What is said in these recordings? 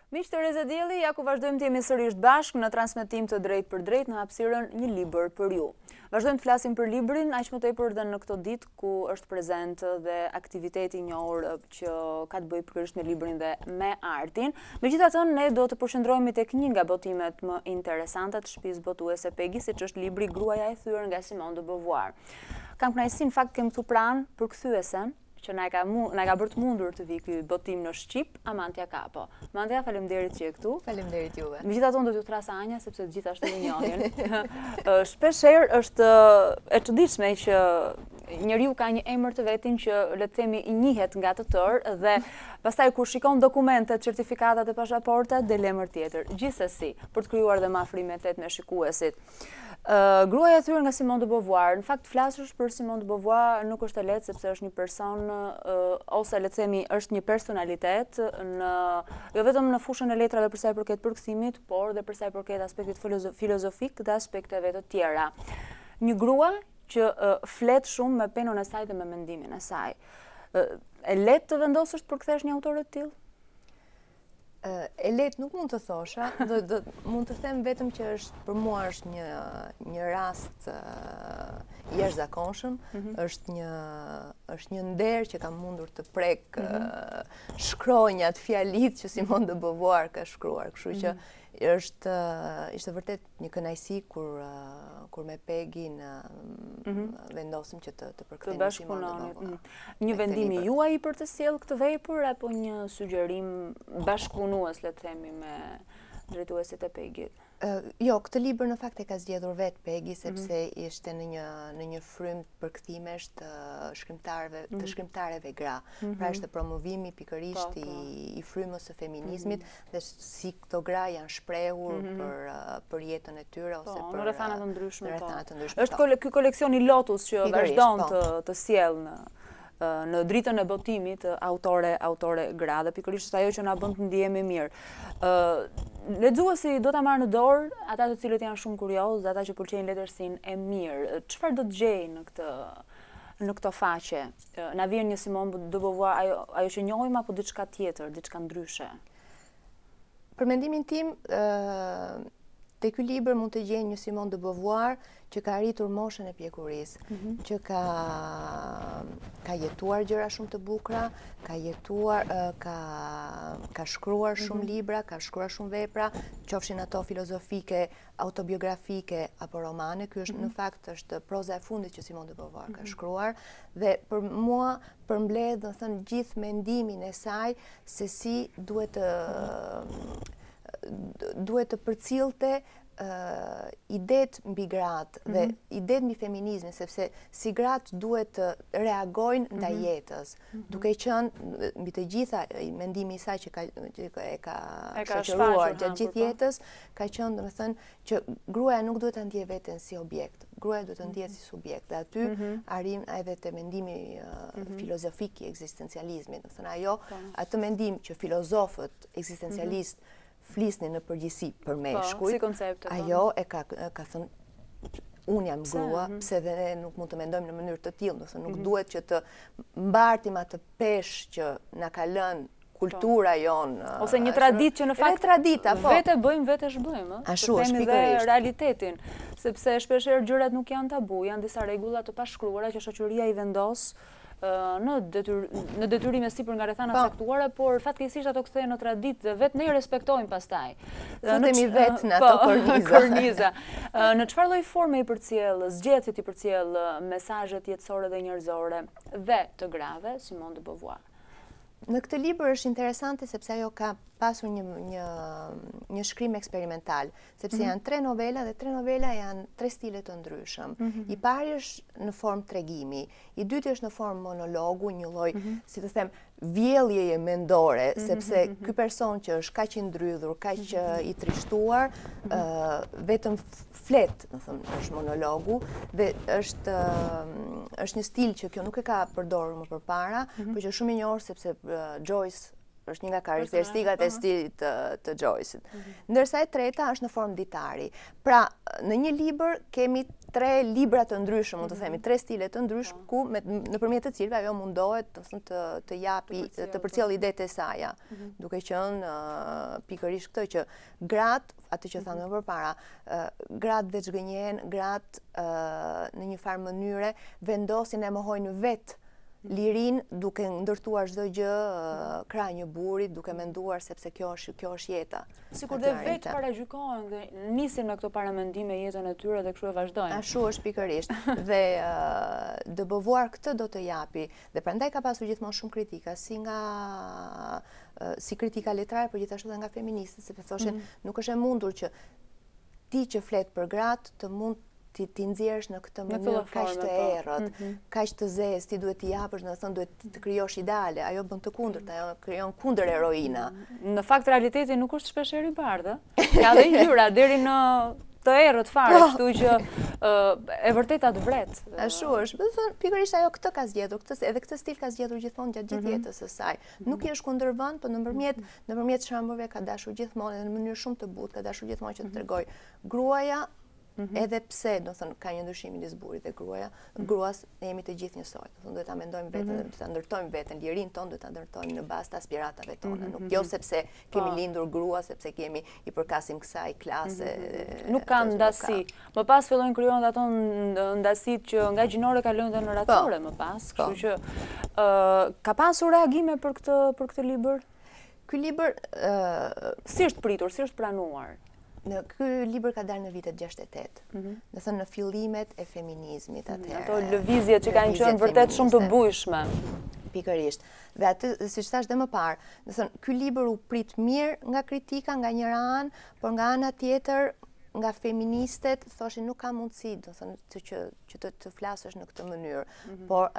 Miq të Reza Dielli, ja ku vazhdojmë të jemi sërish bashkë në transmetim të drejt për drejt në hapësirën Një libër për ju. Vazhdojmë të flasim për librin, aq më tepër dhe në këto ditë ku është prezent dhe aktiviteti i njohur që ka të bëjë pikërisht me librin dhe me artin. Megjithatë, ne do të përqendrohemi tek një nga botimet më interesante të shtëpisë botuese Peggy, siç është libri Gruaja e thyer nga Simone de Beauvoir. Kam kënaqësinë fakt kem këtu pranë përkthyesen që na ka bërë të mundur të vi ky botim në Shqip, Amantja Kapo. Amantja, faleminderit që je këtu. Faleminderit juve. Megjithatë, unë do t'ju thras Anja sepse të gjithashtu e njohin. Shpeshherë është e çuditshme që njeriu ka një emër të vetin që le të themi i njihet nga të tërë dhe pastaj kur shikon dokumentet, certifikatat e pasaportat, del emër tjetër. Gjithsesi, për të krijuar dhe më afrimetet me shikuesit. Gruaja e thyer nga Simone de Beauvoir. Në fakt, flasësh për Simone de Beauvoir nuk është e lehtë sepse është një person ose le të themi është një personalitet jo vetëm në fushën e letrave për sa i përket përkthimit, por dhe për sa i përket aspektit filozofik dhe aspekteve të tjera. Një grua që flet shumë me penën e saj dhe me mendimin e saj. E lehtë të vendosësh të përkthesh një autor të tillë? E lehtë nuk mund të thosha, mund të them vetëm që për mua është një rast i jashtëzakonshëm, është një nder që kam mundur të prek shkronjat, fjalit që Simone de Beauvoir ka shkruar, kështu që ishte vërtet një kënaqësi kur me Peggy vendosëm që të përkthejmë Simone de Beauvoir. Një vendim i juaj për të sjellë këtë vepër apo një sugjerim bashkëpunues, le të themi, me drejtuesit e Peggyt? Jo, këtë libër në fakt e ka zgjedhur vetë Peggy sepse ishte në një frym përkthimesh të shkrimtareve gra. Pra ishte promovimi pikërisht i frymës së feminizmit dhe si këto gra janë shprehur për jetën e tyre ose për në rrethana të ndryshme. Është ky koleksion i Lotus që vazhdon të sjellë në dritën e botimit autore gra dhe pikërisht ajo që na bën të ndihemi mirë. Lexuesi do ta marrë në dorë ata të cilët janë shumë kurioz, ata që pëlqejnë letërsinë e mirë. Çfarë do të gjejnë në këtë faqe? Na vjen një Simone de Beauvoir ajo që njohim apo diçka tjetër, diçka ndryshe? Për mendimin tim, te ky libër mund të gjejnë një Simone de Beauvoir që ka arritur moshën e pjekurisë, që ka jetuar gjëra shumë të bukura, ka shkruar shumë libra, ka shkruar shumë vepra, qofshin ato filozofike, autobiografike apo romane. Ky është në fakt është proza e fundit që Simone de Beauvoir ka shkruar dhe për mua përmbledh, do të thënë, gjithë mendimin e saj se si duhet të përcillte idet mbi gratë dhe idet mbi feminizmin, sepse si gratë duhet të reagojnë ndaj jetës, duke qenë mbi të gjitha mendimi i saj që e ka shoqëruar gjatë gjithë jetës, ka qenë, domethënë, që gruaja nuk duhet ta ndjej veten si objekt, gruaja duhet të ndihet si subjekt. Dhe aty arrim edhe te mendimi filozofik i ekzistencializmit, domethënë atë mendim që filozofët ekzistencialistë flisnin në përgjithësi për meshkujt, ajo e ka thënë unë jam grua, pse dhe ne nuk mund të mendojmë në mënyrë të tillë, do të thënë nuk duhet që të mbartim atë peshë që na ka lënë kultura jonë. Ose një traditë që në fakt vete bëjmë, vete shbëjmë, ashtu është pikërisht realitetin, sepse shpeshherë gjërat nuk janë tabu, janë disa rregulla të pashkruara që shoqëria i vendos në detyrime sipër nga rrethana caktuara, por fatkeqësisht ato kthehen në traditë dhe vetë ne i respektojmë pastaj. Futemi vetë në ato korniza. Në çfarë lloj forme i përcjell, zgjedhjet i përcjell mesazhet jetësore dhe njerëzore dhe të grave Simone de Beauvoir? Në këtë libër është interesante sepse ajo ka pasur një shkrim eksperimental, sepse janë 3 novela dhe 3 novela janë 3 stile të ndryshëm. I pari është në formë tregimi, i dyti është në formë monologu, një lloj, si të them, vjelljeje mendore, sepse ky person që është kaq i ndrydhur, kaq i trishtuar, vetëm flet, do thënë, është monologu dhe është një stil që kjo nuk e ka përdorur më përpara, por që shumë i njohur sepse Joyce është një nga karakteristikat e stilit të Joyce-it. Ndërsa e treta është në formë ditari. Pra, në një libër kemi tre libra të ndryshëm, mund të themi, tre stile të ndryshëm, ku nëpërmjet të cilëve ajo mundohet të japi, të përcjellë idetë e saj, duke qenë pikërisht këtë që gratë, atë që thamë më përpara, gratë veçgënjen, gratë në një farë mënyre vendosin e mohojnë vetë lirin duke ndërtuar çdo gjë krah një burri, duke menduar sepse kjo është jeta. Sikur dhe vetë paragjykohen dhe nisin me këto paramendime jetën e tyre dhe kështu e vazhdojnë. Ashtu është pikërisht. Dhe de Beauvoir këtë do të japi. Dhe prandaj ka pasur gjithmonë shumë kritika, si kritika letrare, por gjithashtu edhe nga feministët, sepse thoshin nuk është e mundur që ti që flet për gratë të mund ti nxjerrësh në këtë mënyrë kaq të errët, kaq të zezë, ti duhet t'i japësh, do të thonë duhet të krijosh ideale, ajo bën të kundërt, ajo krijon kundër heroina. Në fakt realiteti nuk është shpesh i bardhë, ka dhe ngjyra deri në të errët fare, kështu që e vërteta të vret. Ashtu është, do të thonë pikërisht ajo këtë ka zgjedhur, edhe këtë stil ka zgjedhur gjithmonë gjatë gjithë jetës së saj. Nuk i është kundërvend, por nëpërmjet shembujve ka dashur gjithmonë në mënyrë shumë të butë, ka dashur gjithmonë që të tregoj gruaja. Edhe pse, do thënë, ka një ndryshim midis burrit dhe gruas ne jemi të gjithë njësoj. Do thënë, duhet ta mendojmë veten, duhet ta ndërtojmë veten, lirinë tonë duhet ta ndërtojmë në bazë të aspiratave tona. Nuk jo sepse kemi lindur grua, sepse kemi i përkasim kësaj klase. Nuk ka ndasi. Më pas fillojnë krijohen ato ndasitë që nga gjinore kalojnë dhe në racore më pas. Kështu që ka pasur reagime për këtë libër? Ky libër si është pritur, si është pranuar? Ky libër ka dalë në vitet 68. Do thënë në fillimet e feminizmit atëherë. Ato lëvizjet që kanë qenë vërtet shumë të bujshme. Pikërisht. Dhe atë, siç thash dhe më parë, do thënë ky libër u prit mirë nga kritika nga njëra anë, por nga ana tjetër nga feministet thoshin nuk ka mundësi, do thënë që të flasësh në këtë mënyrë. Por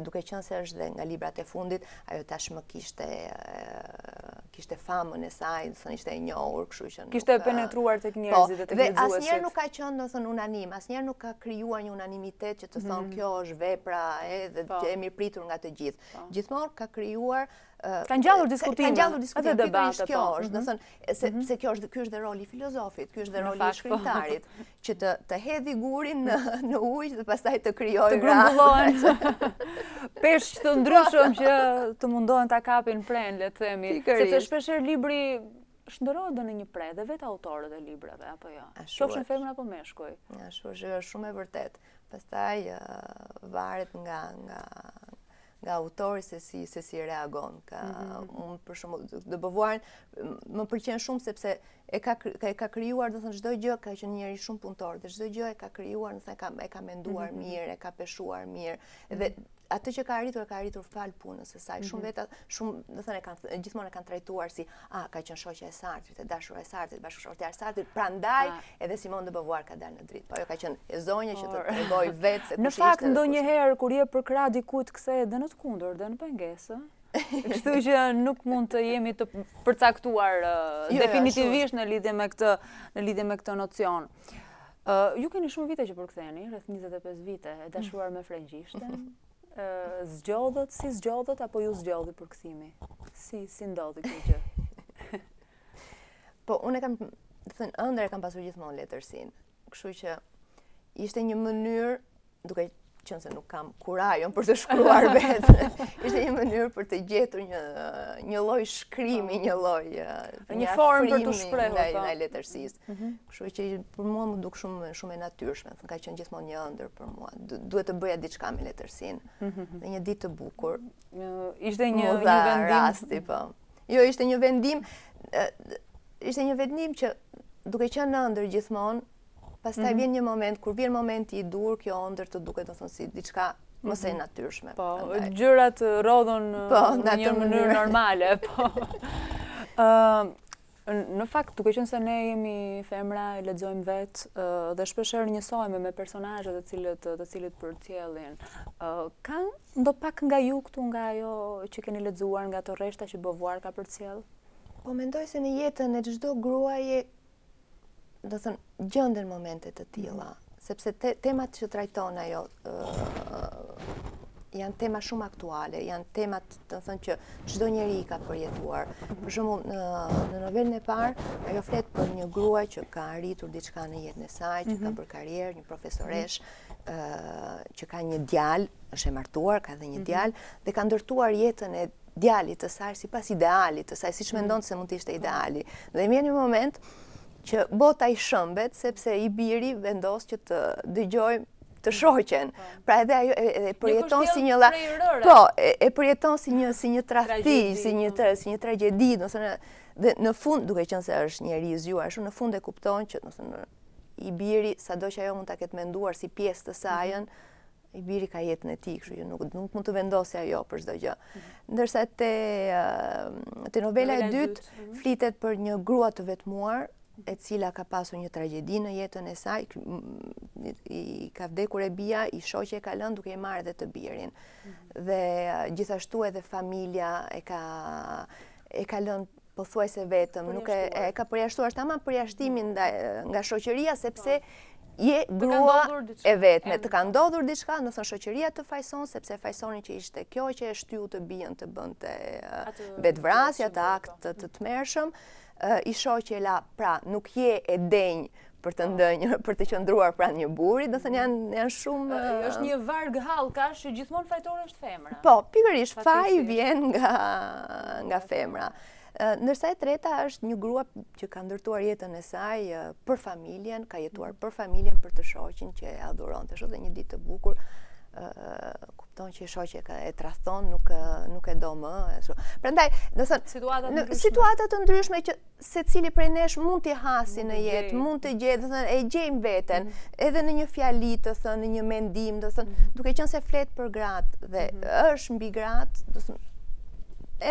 duke qenë se është dhe nga librat e fundit, ajo tashmë kishte famën e saj, do thënë ishte e njohur, kështu që kishte penetruar tek njerëzit dhe tek lexuesit. Dhe asnjëherë nuk ka qenë, do thënë, unanim, asnjëherë nuk ka krijuar një unanimitet që të thonë kjo është vepra dhe që e mirëpritur nga të gjithë. Gjithmonë ka krijuar ka ngjallur diskutime, edhe debate, kjo është, do thënë, se ky është dhe roli i filozofit, ky është dhe roli i shkrimtarit, që të hedhi gurin në ujë dhe pastaj të krijojë të grumbullohen peshq të ndryshëm që të mundohen ta kapin pren, le të themi, sepse shpeshherë libri shndërrohet në një pre dhe vetë autorët e librave apo jo. Qofshin femër apo meshkuj. Ashtu është shumë e vërtet. Pastaj varet nga autori se si reagon. Unë për shembull De Beauvoir më pëlqen shumë sepse e ka krijuar, do thënë, çdo gjë, ka qenë njëri shumë punëtor, dhe çdo gjë e ka krijuar, do thënë, e ka menduar mirë, e ka peshuar mirë. Dhe atë që ka arritur fal punës së saj. Shumë veta, do thënë, gjithmonë e kanë trajtuar si, ka qenë shoqja e Sartrit, e dashura e Sartrit, bashkëshortja e Sartrit, prandaj edhe Simone de Beauvoir ka dalë në dritë. Po ajo ka qenë e zonja që të tregoj vetë se kush ishte. Në fakt ndonjëherë kur je për krah dikujt kthehet dhe në të kundër, dhe në pengesë. Kështu që nuk mund të jemi të përcaktuar definitivisht në lidhje me këtë nocion. Ju keni shumë vite që përktheheni, rreth 25 vite, e dashuruar me frëngjishten. Zgjodhët, si zgjodhët, apo ju zgjodhi përkthimi? Si ndodhi kjo gjë? Po, unë thënë, ëndër e kam pasur gjithmonë letërsinë. Kështu që ishte një mënyrë, duke qenë se nuk kam kurajon për të shkruar vetë, ishte një mënyrë për të gjetur një lloj shkrimi, një lloj një formë për të shprehur ndaj letërsisë. Kështu që për mua më duk shumë e natyrshme, ka qenë gjithmonë një ëndër për mua. Duhet të bëja diçka me letërsinë. Dhe një ditë të bukur. Ishte një vendim rasti, po. Jo, ishte një vendim që duke qenë në ëndër gjithmonë, pastaj vjen një moment, kur vjen momenti i dur, kjo ëndër të duket, do thonë, si diçka mos e natyrshme. Po, gjërat rodhon në një mënyrë normale, po. Në fakt, duke qenë se ne jemi femra, e lexojmë vetë dhe shpeshherë njësohemi me personazhet të cilët përcjellin. Ka ndo pak nga ju këtu, nga ajo që keni lexuar, nga ato rreshta që Beauvoir ka përcjell? Po mendoj se në jetën e çdo gruaje, do thënë, gjenden momente të tilla, sepse temat që trajton ajo janë tema shumë aktuale, janë temat të thënë që çdo njeri ka përjetuar. Për shembull, në novelën e parë, ajo flet për një grua që ka arritur diçka në jetën e saj, që ka bërë karrierë, një profesoresh, që ka një djalë, është e martuar, ka dhe një djalë, dhe ka ndërtuar jetën e djalit të saj sipas idealit të saj, siç mendon se mund të ishte ideali. Dhe vjen një moment që bota i shëmbet sepse i biri vendos që të dëgjojë të shoqen. Pra edhe ajo e përjeton si një e përjeton si një tradhti, si një tragjedi, do të thënë, dhe në fund, duke qenë se është njeri i zgjuar shumë, në fund e kupton që, do të thënë, i biri, sado që ajo mund ta ketë menduar si pjesë të sajën, i biri ka jetën e tij, kështu që nuk mund të vendosë ajo për çdo gjë. Ndërsa te novela e dytë flitet për një grua të vetmuar, e cila ka pasur një tragjedi në jetën e saj, i ka vdekur e bia, i shoqja e ka lënë duke i marrë edhe të birin. Dhe gjithashtu edhe familja e ka lënë pothuajse vetëm, nuk e ka përjashtuar tamam përjashtimin nga shoqëria sepse je grua e vetme, të ka ndodhur diçka, do të thënë shoqëria të fajson sepse fajsonin që ishte kjo që e shtyu të bijën të bënte vetvrasje, atë akt të tmerrshëm. I shoqe la, pra nuk je e denj për të ndënjur, për të qëndruar pranë një burri, do thënë janë shumë është një varg hallkash që gjithmonë fajtore është femra. Po, pikërisht faji vjen nga femra. Ndërsa e treta është një grua që ka ndërtuar jetën e saj për familjen, ka jetuar për familjen, për të shoqin që e adhuronte. Është dhe një ditë të bukur, kupton që shoqja e tradhton, nuk e do më. Prandaj, do thënë, situata të ndryshme që secili prej nesh mund t'i hasi në jetë, mund të gjejë, do thënë, e gjejmë veten, edhe në një fjali, do thënë, në një mendim, do thënë, duke qenë se flet për gratë dhe është mbi gratë, do thënë,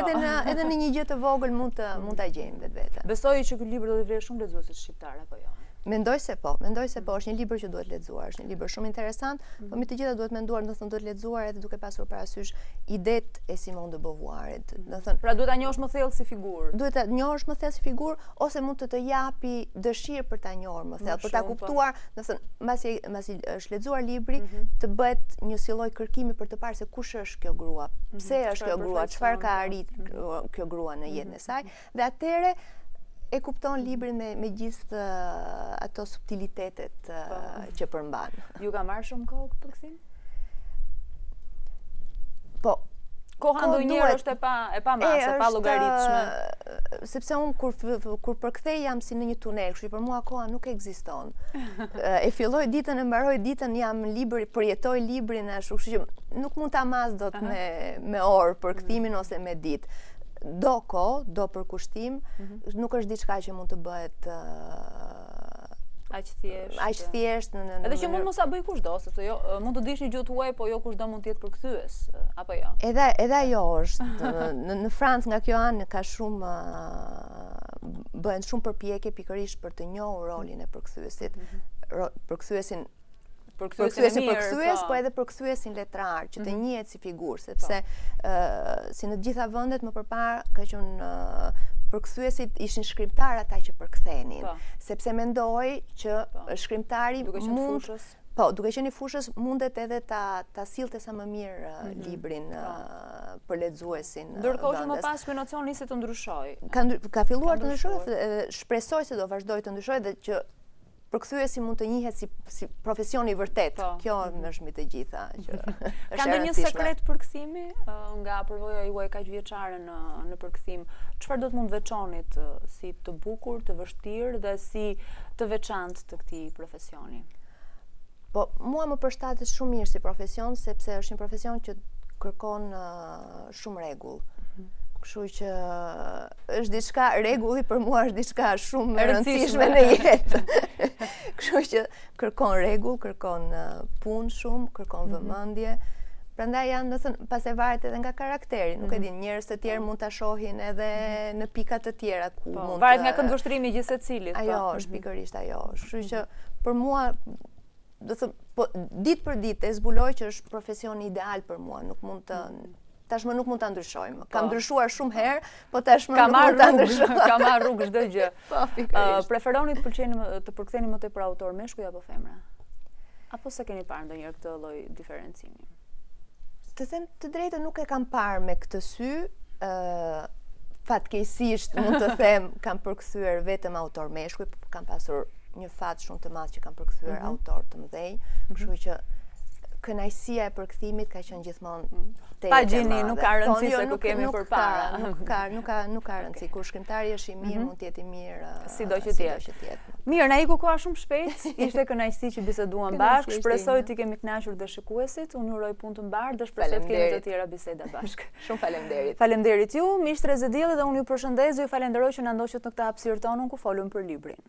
edhe në një gjë të vogël mund ta gjejmë vetveten. Besoj që ky libër do t'i vlerë shumë lexuesit shqiptar apo jo? Mendoj se po, është një libër që duhet lexuar, është një libër shumë interesant, por me të gjitha duhet menduar, do të thënë duhet lexuar edhe duke pasur parasysh idetë e Simone de Beauvoirit. Do thënë, pra duhet ta njohësh më thellë si figurë. Duhet ta njohësh më thellë si figurë ose mund të japi dëshirë për ta njohur më thellë, për ta kuptuar, do thënë, mbasi është lexuar libri, të bëhet një lloj kërkimi për të parë se kush është kjo grua, pse është kjo grua, çfarë ka arritur kjo grua në jetën e saj, dhe atëherë e kupton librin me gjithë ato subtilitetet që përmban. Ju ka marrë shumë kohë këtë përkthim? Po. Koha ndonjëherë është e pa masë, e pa llogaritshme. Sepse unë kur përkthej jam si në një tunel, kështu që për mua koha nuk ekziston. E filloj ditën, e mbaroj ditën, jam libër, përjetoj librin ashtu, kështu që nuk mund ta mas dot me orë përkthimin ose me ditë. Do kohë, do përkushtim, nuk është diçka që mund të bëhet aq thjesht. Edhe që mund mos ta bëj kushdo, sepse jo mund të dish një gjuhë tuaj, po jo kushdo mund të jetë përkthyes, apo jo? Edhe ajo është. Në Francë nga kjo anë ka shumë bëhen shumë përpjekje pikërisht për të njohur rolin e përkthyesit. Përkthyesin përkthyes, po edhe përkthyesin letrar, që të njihet si figurë, sepse si në të gjitha vendet më përpara ka qenë përkthyesit ishin shkrimtar ata që përkthenin, sepse mendoj që shkrimtari mund duke qenë i fushës mundet edhe ta sillte sa më mirë librin për lexuesin. Ndërkohë që më pas ky nocion nisi të ndryshojë. Ka filluar të ndryshojë, shpresoj se do vazhdoj të ndryshojë dhe që përkthyesi mund të njihet si profesion i vërtet. Kjo është mbi të gjitha që ka ndonjë sekret përkthimi nga përvoja juaj kaq vjeçare në përkthim? Çfarë do të mund veçonit si të bukur, të vështirë dhe si të veçantë të këtij profesioni? Po, mua më përshtatet shumë mirë si profesion, sepse është një profesion që kërkon shumë rregull. Kështu që është diçka, rregulli për mua është diçka shumë e rëndësishme në jetë. Kështu që kërkon rregull, kërkon punë shumë, kërkon vëmendje. Prandaj janë, do thënë, pas e varet edhe nga karakteri, nuk e di, njerëz të tjerë mund ta shohin edhe në pika të tjera ku mund. Varet nga këndvështrimi i gjithsecilit. Ajo është pikërisht ajo. Kështu që për mua, do thënë, po ditë për ditë e zbuloj që është profesioni ideal për mua, nuk mund të tashmë nuk mund ta ndryshojmë. Kam ndryshuar shumë herë, po tashmë nuk mund ta ndryshoj. Ka marrë rrugë çdo gjë. Po, pikërisht. Preferoni të përktheni më tepër autor meshkuj apo femra? Apo se keni parë ndonjëherë këtë lloj diferencimi? Të them të drejtën, nuk e kam parë me këtë sy, fatkeqësisht mund të them kam përkthyer vetëm autor meshkuj, kam pasur një fat shumë të madh që kam përkthyer autor të mëdhenj, kështu që kënaqësia e përkthimit ka qenë gjithmonë pa gjeni, nuk ka rëndësi se ku kemi përpara. Nuk ka rëndësi. Kur shkrimtari është i mirë, mund të jetë i mirë sido që tjetë. Mirë, na iku koha shumë shpejt. Ishte kënaqësi që biseduam bashkë. Shpresoj të kemi kënaqur dhe shikuesit. Unë uroj punë të mbarë dhe shpresoj të kemi të tjera biseda bashkë. Shumë faleminderit. Faleminderit ju, miq Trezedielli, dhe unë ju përshëndes dhe ju falenderoj që na ndoqët në këtë hapësirë tonë ku folëm për librin.